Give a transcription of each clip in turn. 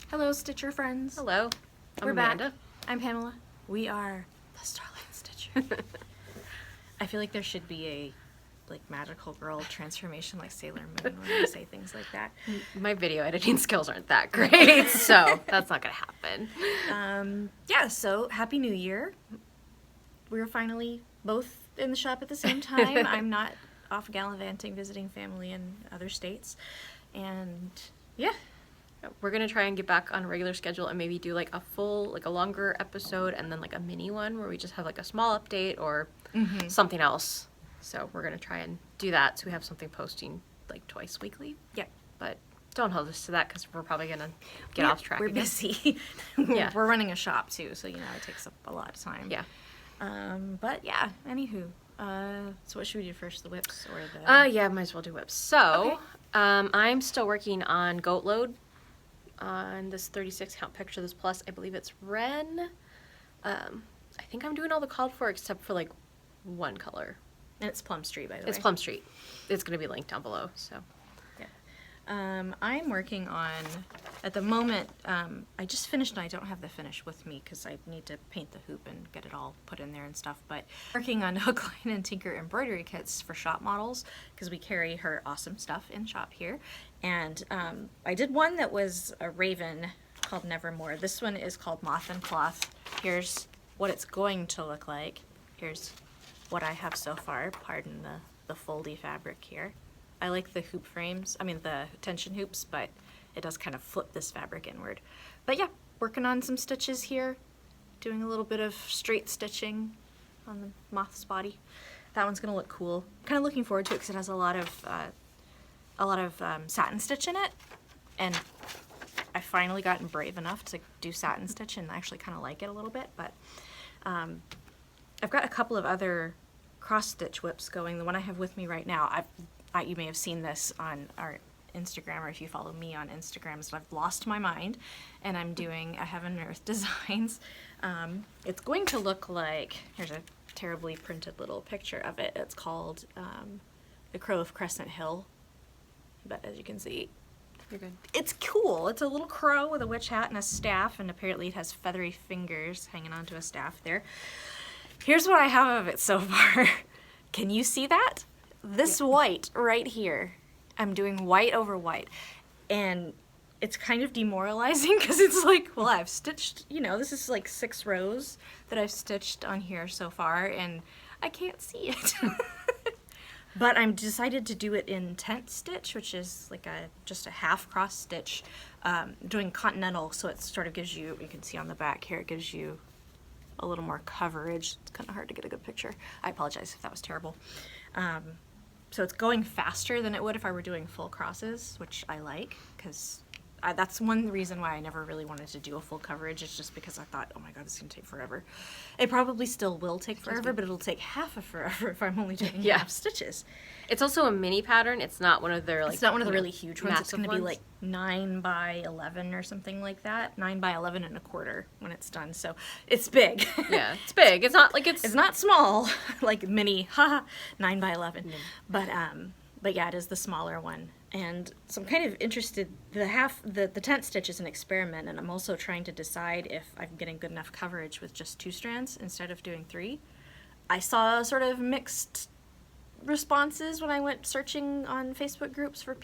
Hello, Stitcher friends. Hello, I'm We're Amanda. back. I'm Pamela. We are the Starlight Stitchery. I feel like there should be a magical girl transformation like Sailor Moon when we say things like that. My video editing skills aren't that great, so that's not gonna happen. Yeah, so Happy New Year. We're finally both in the shop at the same time. I'm not off gallivanting, visiting family in other states. And yeah. We're gonna try and get back on a regular schedule and maybe do like a full, like a longer episode and then like a mini one where we just have like a small update or something else. So we're gonna try and do that so we have something posting like twice weekly. Yep. But don't hold us to that because we're probably gonna get off track. We're again. busy. Yeah. We're running a shop too, so it takes up a lot of time. Yeah. But yeah, anywho. So what should we do first, the whips or the... Yeah, might as well do whips. So, Okay. I'm still working on Goat Load on this 36 count picture, this plus, I believe it's Ren. I think I'm doing all the called for except for like one color. And it's Plum Street, by the way. It's Plum Street. It's going to be linked down below, so. Yeah. I'm working on, at the moment, I just finished and I don't have the finish with me because I need to paint the hoop and get it all put in there and stuff, but working on hook, line, and tinker embroidery kits for shop models because we carry her awesome stuff in shop here. And I did one that was a raven called Nevermore. This one is called Moth and Cloth. Here's what it's going to look like. Here's what I have so far. Pardon the foldy fabric here. I like the hoop frames, the tension hoops, but it does kind of flip this fabric inward. But yeah, working on some stitches here, doing a little bit of straight stitching on the Moth's body. That one's gonna look cool. Kind of looking forward to it because it has a lot of satin stitch in it, and I've finally gotten brave enough to do satin stitch and actually kind of like it a little bit. But I've got a couple of other cross stitch whips going. The one I have with me right now, you may have seen this on our Instagram, or if you follow me on Instagram, so I've lost my mind and I'm doing a Heaven and Earth Designs. It's going to look like, here's a terribly printed little picture of it. It's called The Crow of Crescent Hill, but as you can see, You're good. it's cool. It's a little crow with a witch hat and a staff, and apparently it has feathery fingers hanging onto a staff there. Here's what I have of it so far. Can you see that? This white right here, I'm doing white over white, and it's kind of demoralizing because it's like, well, I've stitched, this is like 6 rows that I've stitched on here so far, and I can't see it. But I'm decided to do it in tent stitch, which is like just a half cross stitch, doing continental, so it sort of gives you can see on the back here, it gives you a little more coverage. It's kind of hard to get a good picture. I apologize if that was terrible. So it's going faster than it would if I were doing full crosses, which I like, because that's one reason why I never really wanted to do a full coverage. It's just because I thought, oh my god, this is going to take forever. It probably still will take forever, but it'll take half of forever if I'm only doing half stitches. It's also a mini pattern. It's not one of their It's not one of the really huge ones. It's massive going to be ones. like 9 by 11 or something like that. 9 by 11 and a quarter when it's done. So it's big. Yeah, it's big. It's not like It's not small, like mini, haha, 9 by 11. But yeah, it is the smaller one. And so I'm kind of interested, the tent stitch is an experiment, and I'm also trying to decide if I'm getting good enough coverage with just 2 strands instead of doing 3. I saw sort of mixed responses when I went searching on Facebook groups for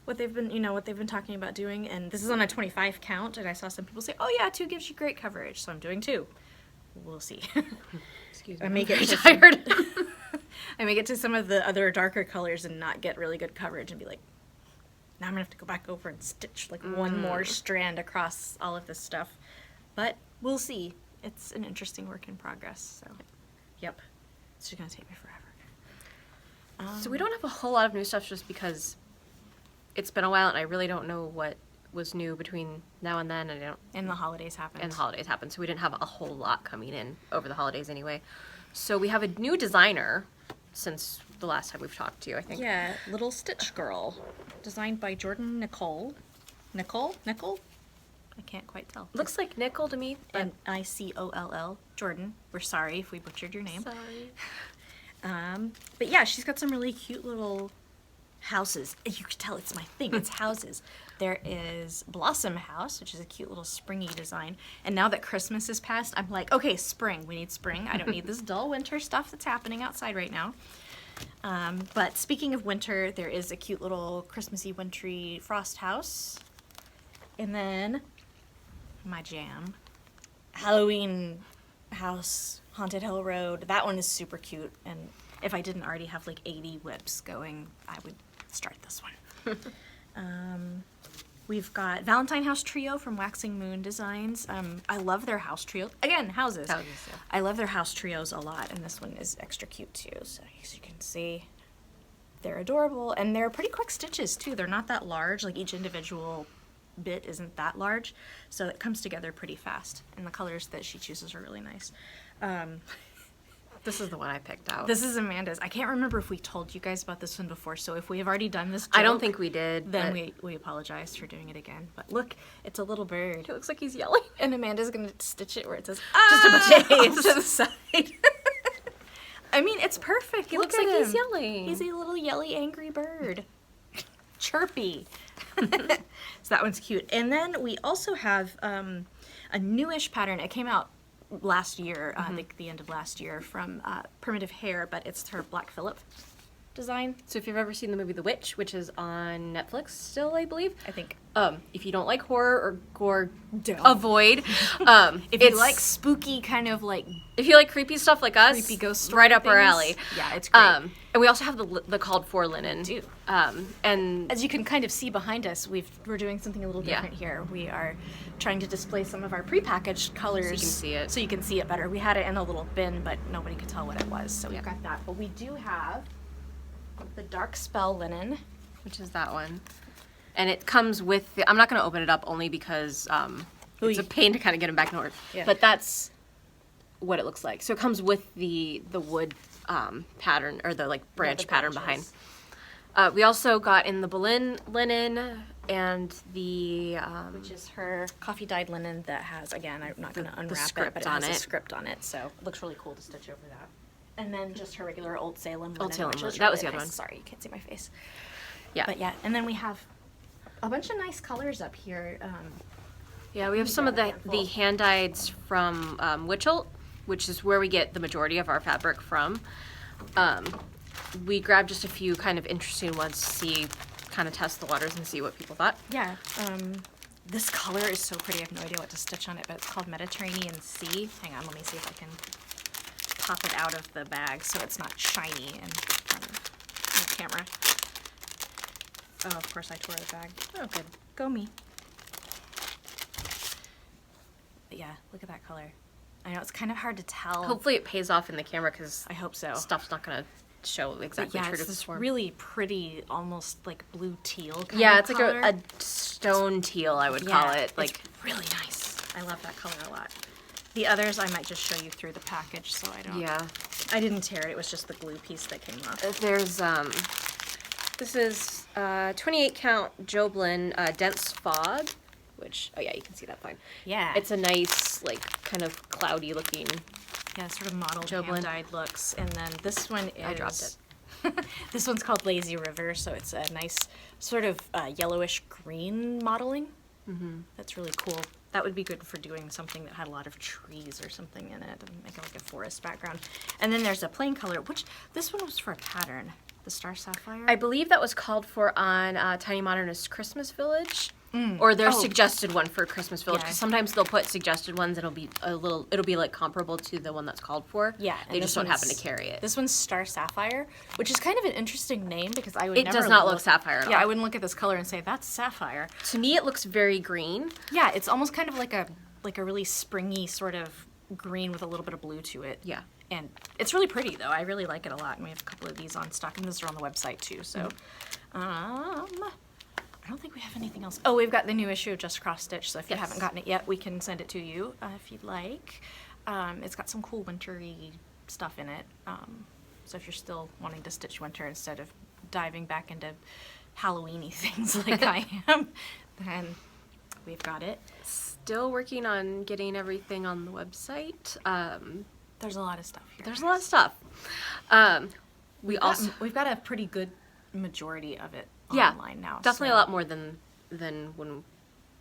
what they've been talking about doing, and this is on a 25 count, and I saw some people say, oh yeah, 2 gives you great coverage, so I'm doing 2. We'll see. Excuse me. I may get tired. I may get to some of the other darker colors and not get really good coverage and be like, now I'm gonna have to go back over and stitch like one more strand across all of this stuff. But we'll see. It's an interesting work in progress. So, yep, it's just gonna take me forever. So we don't have a whole lot of new stuff just because it's been a while and I really don't know what was new between now and then, And the holidays happened. So we didn't have a whole lot coming in over the holidays anyway. So we have a new designer since the last time we've talked to you, I think. Yeah, Little Stitch Girl, designed by Jordan Nicole. Nicole? I can't quite tell. Looks like nickel to me. But Nicoll. Jordan, we're sorry if we butchered your name. sorry. But yeah, she's got some really cute little houses. You can tell it's my thing. It's houses. There is Blossom House, which is a cute little springy design. And now that Christmas is past, I'm like, okay, spring. We need spring. I don't need this dull winter stuff that's happening outside right now. But speaking of winter, there is a cute little Christmassy, wintry frost house. And then my jam, Halloween house, Haunted Hill Road. That one is super cute. And if I didn't already have like 80 whips going, I would start this one. We've got Valentine House Trio from Waxing Moon Designs. I love their house trio. Again, houses. Yeah. I love their house trios a lot, and this one is extra cute too. So as you can see, they're adorable, and they're pretty quick stitches too. They're not that large. Like each individual bit isn't that large, so it comes together pretty fast. And the colors that she chooses are really nice. This is the one I picked out. This is Amanda's. I can't remember if we told you guys about this one before, so if we have already done this joke, I don't think we did. then we apologize for doing it again. But look, it's a little bird. It looks like he's yelling. And Amanda's going to stitch it where it says, Just a bunch of A's. to the side. I mean, it's perfect. He Look looks at like him. he's yelling. He's a little yelly, angry bird. Chirpy. So that one's cute. And then we also have a newish pattern. It came out last year, the end of last year, from Primitive Hare, but it's her Black Phillip design. So if you've ever seen the movie The Witch, which is on Netflix still, I believe. I think. If you don't like horror or gore, Don't. avoid. If you like spooky kind of like if you like creepy stuff like us, creepy ghost story right up our things, alley. Yeah, it's great. And we also have the called for linen. We do. And As you can kind of see behind us, we're doing something a little Yeah. different here. We are trying to display some of our prepackaged colors. So you can see it. So you can see it better. We had it in a little bin, but nobody could tell what it was, so Yeah. we've got that. But we do have the Dark Spell linen. which is that one. And it comes with I'm not going to open it up only because it's a pain to kind of get them back in order. Yeah. But that's what it looks like. So it comes with the wood pattern, or the like branch pattern behind. branches. We also got in the Boleyn linen and the Which is her coffee dyed linen that has, again, I'm not going to unwrap it, script but it on has a it. script on it, so it looks really cool to stitch over that. And then just her regular Old Salem linen. Old Salem which linen. is That was really the other nice. one. Sorry, you can't see my face. yeah. But yeah, and then we have a bunch of nice colors up here. Yeah, we have some of the hand dyeds from Wichelt, which is where we get the majority of our fabric from. We grabbed just a few kind of interesting ones to see, kind of test the waters and see what people thought. Yeah, this color is so pretty. I have no idea what to stitch on it, but it's called Mediterranean Sea. Hang on, let me see if I can pop it out of the bag so it's not shiny and on the camera. Oh, of course I tore the bag. Oh, good. Go me. But yeah, look at that color. I know it's kind of hard to tell. Hopefully it pays off in the camera because I hope so. stuff's not going to show exactly Yeah, true it's to the this form. really pretty, almost like blue teal kind Yeah, of it's like color. a stone teal, I would call it. Like it's really nice. I love that color a lot. The others I might just show you through the package, so I don't. yeah. I didn't tear it. It was just the glue piece that came off. There's this is 28 count Jobelan dense fog, which oh yeah, you can see that fine. Yeah. It's a nice like kind of cloudy looking. Yeah, sort of mottled Jobelan. hand-dyed looks. And then this one is... I dropped it. This one's called Lazy River, so it's a nice sort of yellowish green modeling. Mm-hmm. That's really cool. That would be good for doing something that had a lot of trees or something in it and make it like a forest background. And then there's a plain color, which this one was for a pattern. The Star Sapphire. I believe that was called for on Tiny Modernist Christmas Village. Or their suggested one for Christmas Village, because Yeah. sometimes they'll put suggested ones and it'll be like comparable to the one that's called for. Yeah, and They this just don't happen to one's- carry it. This one's Star Sapphire, which is kind of an interesting name because I would It never does not look sapphire at all. Yeah, I wouldn't look at this color and say that's sapphire. To me, it looks very green. Yeah, it's almost kind of like a really springy sort of green with a little bit of blue to it. Yeah. And it's really pretty though. I really like it a lot, and we have a couple of these on stock, and those are on the website too. So, I don't think we have anything else. Oh, we've got the new issue of Just Cross Stitch. So if you Yes. haven't gotten it yet, we can send it to you if you'd like. It's got some cool wintry stuff in it. So if you're still wanting to stitch winter instead of diving back into Halloween-y things like I am, then we've got it. Still working on getting everything on the website. There's a lot of stuff here. There's a lot of stuff. We've We've got a pretty good majority of it Yeah, online now. definitely so a lot more than when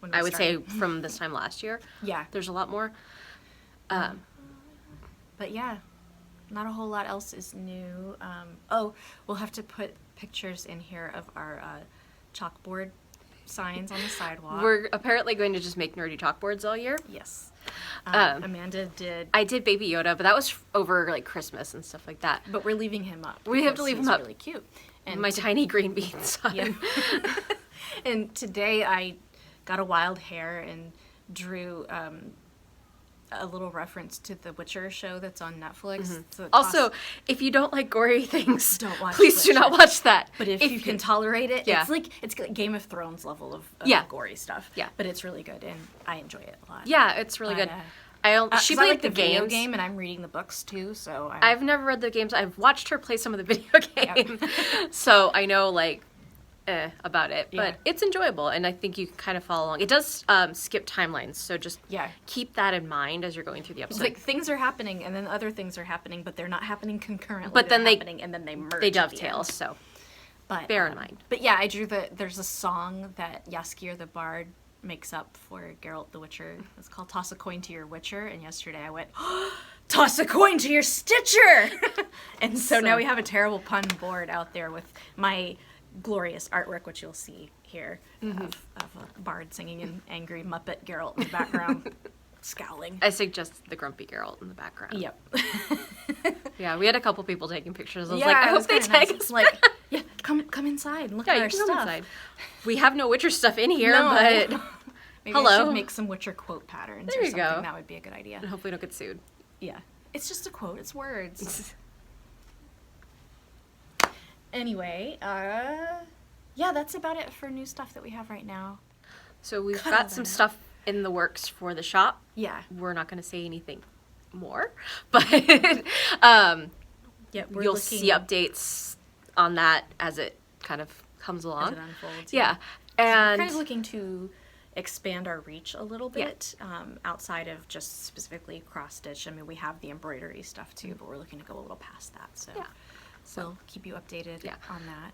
when we I would started. say from this time last year. Yeah. There's a lot more. But yeah, not a whole lot else is new. We'll have to put pictures in here of our chalkboard signs on the sidewalk. We're apparently going to just make nerdy chalkboards all year. Yes. Amanda did. I did Baby Yoda, but that was over like Christmas and stuff like that. But we're leaving him up. We have to because leave he's him up. Really cute. And My tiny green bean son. Yeah. And today I got a wild hair and drew a little reference to the Witcher show that's on Netflix. So it Also, if you don't like gory things, Don't watch please do not Witcher. watch that. But if you can tolerate it, Yeah. it's like Game of Thrones level of Yeah. gory stuff. Yeah. But it's really good, and I enjoy it a lot. Yeah, it's really But, good. She 'cause I played like the video games. game, and I'm reading the books too. So I've never read the games. I've watched her play some of the video game, so I know like about it. Yeah. But it's enjoyable, and I think you can kind of follow along. It does skip timelines, so just keep that in mind as you're going through the episode. Like things are happening, and then other things are happening, but they're not happening concurrently. But then They're they- happening, and then they merge. they at the dovetail, end. so But bear in mind. But yeah, I drew there's a song that Jaskier the Bard makes up for Geralt the Witcher. It's called Toss a Coin to Your Witcher, and yesterday I went, toss a coin to your Stitcher! And so now we have a terrible pun board out there with my glorious artwork, which you'll see here, of a bard singing an angry Muppet Geralt in the background, scowling. I suggest the grumpy Geralt in the background. Yep. Yeah, we had a couple people taking pictures. I was Yeah, like, I it hope was they kinda tag nice. us. Like, yeah, come inside and look Yeah, at you our can stuff. come inside. We have no Witcher stuff in here, No. but Maybe I hello. should make some Witcher quote patterns There or you something. go. That would be a good idea. and hopefully don't get sued. Yeah. It's just a quote. It's words. Anyway, yeah, that's about it for new stuff that we have right now. So we've Cut all got some that out. stuff in the works for the shop. Yeah. We're not going to say anything more, but Yeah, we're you'll looking see updates on that as it kind of comes as along. it unfolds. Yeah, We're and kind of looking to expand our reach a little bit outside of just specifically cross stitch. I mean, we have the embroidery stuff too, but we're looking to go a little past that. So, Yeah. we'll keep you updated Yeah. on that.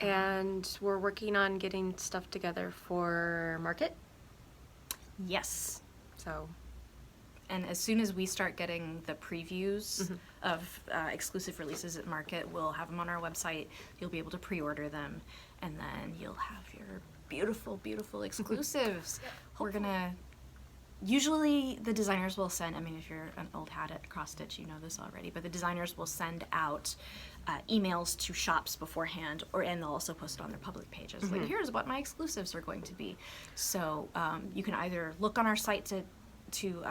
and we're working on getting stuff together for market. Yes. So And as soon as we start getting the previews Mm-hmm. of exclusive releases at Market, we'll have them on our website. You'll be able to pre-order them, and then you'll have your beautiful, beautiful exclusives. We're gonna. Usually, the designers will send. I mean, if you're an old hat at cross stitch, you know this already. But the designers will send out emails to shops beforehand, and they'll also post it on their public pages. Like, here's what my exclusives are going to be. So you can either look on our site to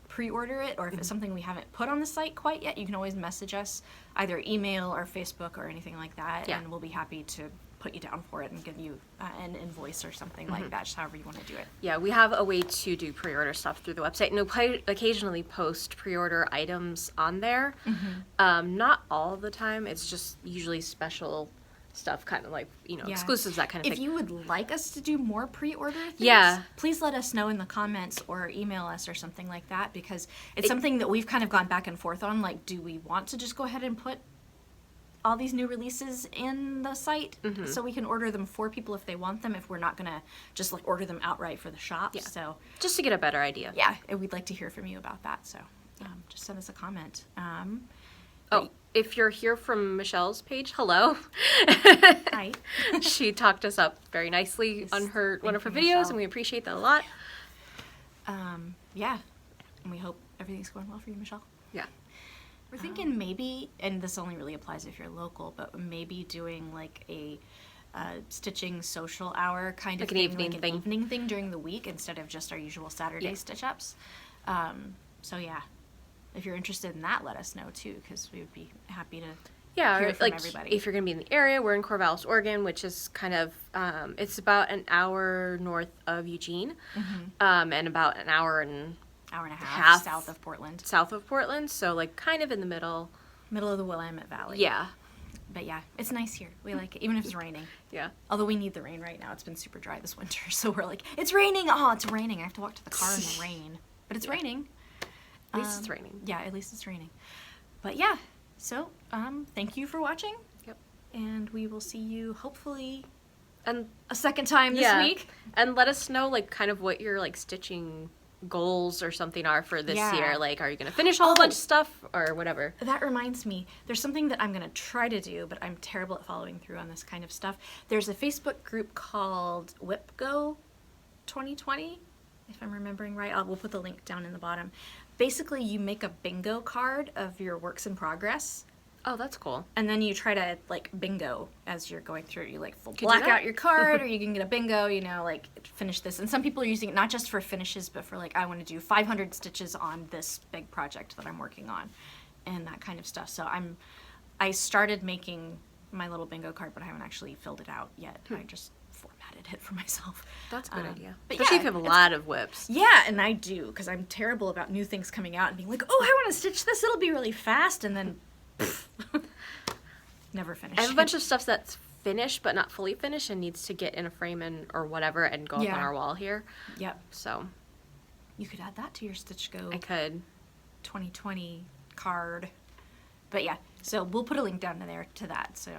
pre-order it, or if it's something we haven't put on the site quite yet, you can always message us, either email or Facebook or anything like that, Yeah. and we'll be happy to put you down for it and give you an invoice or something like that, just however you want to do it. yeah, we have a way to do pre-order stuff through the website, and we'll occasionally post pre-order items on there. Not all the time. It's just usually special stuff, kind of like, Yeah. exclusives, that kind of If thing. you would like us to do more pre-order things, Yeah. please let us know in the comments or email us or something like that, because it's something that we've kind of gone back and forth on. Like, do we want to just go ahead and put all these new releases in the site so we can order them for people if they want them, if we're not going to just like order them outright for the shop? Yeah. So Just to get a better idea. yeah, and we'd like to hear from you about that. So just send us a comment. Oh, if you're here from Michelle's page, hello. Hi. She talked us up very nicely on one of her thank you, videos, Michelle. and we appreciate that a lot. Yeah, and we hope everything's going well for you, Michelle. Yeah. We're thinking maybe, and this only really applies if you're local, but maybe doing like a stitching social hour kind of Like an thing, evening like thing. an evening thing during the week instead of just our usual Saturday Yeah. stitch ups. So yeah, if you're interested in that, let us know too, because we would be happy to Yeah, hear or from like everybody. if you're gonna be in the area, we're in Corvallis, Oregon, which is kind of it's about an hour north of Eugene, and about an hour and hour and a half half south of Portland, south of Portland, so like kind of in the middle. middle of the Willamette Valley. Yeah, But yeah, it's nice here. We like it, even if it's raining. yeah. Although we need the rain right now. It's been super dry this winter. So we're like, it's raining. Oh, it's raining. I have to walk to the car in the rain. But it's raining. At least it's raining. Yeah, at least it's raining. But yeah, so thank you for watching. Yep. and we will see you hopefully And a second time this week. And let us know, like, kind of what your, like, stitching goals or something are for this year. Like, are you going to finish a whole bunch of stuff or whatever? That reminds me, there's something that I'm going to try to do, but I'm terrible at following through on this kind of stuff. There's a Facebook group called WhipGo 2020, if I'm remembering right. We'll put the link down in the bottom. Basically, you make a bingo card of your works in progress. Oh, that's cool. And then you try to, like, bingo as you're going through. You, like, black out your card, or you can get a bingo, you know, like, finish this. And some people are using it not just for finishes, but for, like, I want to do 500 stitches on this big project that I'm working on, and that kind of stuff. So I started making my little bingo card, but I haven't actually filled it out yet. I just formatted it for myself. That's a good idea. But Especially if you have a lot of whips. Yeah, and I do, because I'm terrible about new things coming out and being like, oh, I want to stitch this, it'll be really fast, and then never finish. I have a bunch of stuff that's finished but not fully finished and needs to get in a frame and or whatever and go up on our wall here. Yep. So you could add that to your Stitch Go I could 2020 card. But yeah, so we'll put a link down in there to that. So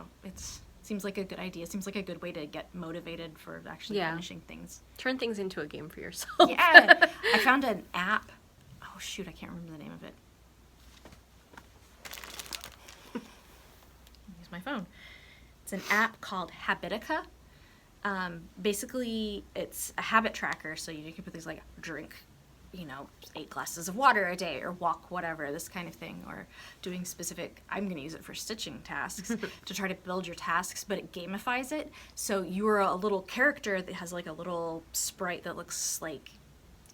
seems like a good idea. Seems like a good way to get motivated for actually finishing things. Turn things into a game for yourself. Yeah. I found an app. Oh shoot, I can't remember the name of it. Use my phone. It's an app called Habitica. Basically, it's a habit tracker, so you can put things like drink, 8 glasses of water a day, or walk whatever, this kind of thing, or doing specific, I'm going to use it for stitching tasks, to try to build your tasks, but it gamifies it, so you're a little character that has like a little sprite that looks like,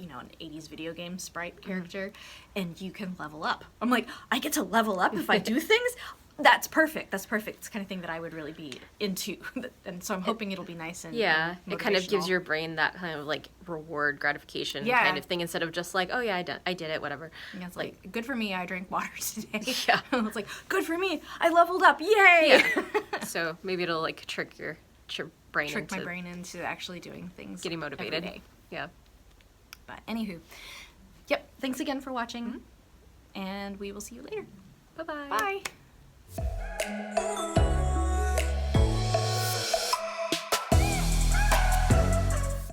an 80s video game sprite character, and you can level up. I'm like, I get to level up if I do things? That's perfect. It's the kind of thing that I would really be into. And so I'm hoping it'll be nice and it kind of gives motivational. your brain that kind of like reward gratification kind of thing instead of just like, oh yeah, I did it, whatever. Yeah, it's like, good for me, I drank water today. Yeah. It's like, good for me, I leveled up, yay! Yeah. So maybe it'll like trick your brain Trick into my brain into actually doing things. getting motivated. Every day. Yeah. But anywho, yep, thanks again for watching, and we will see you later. Bye-bye. Bye!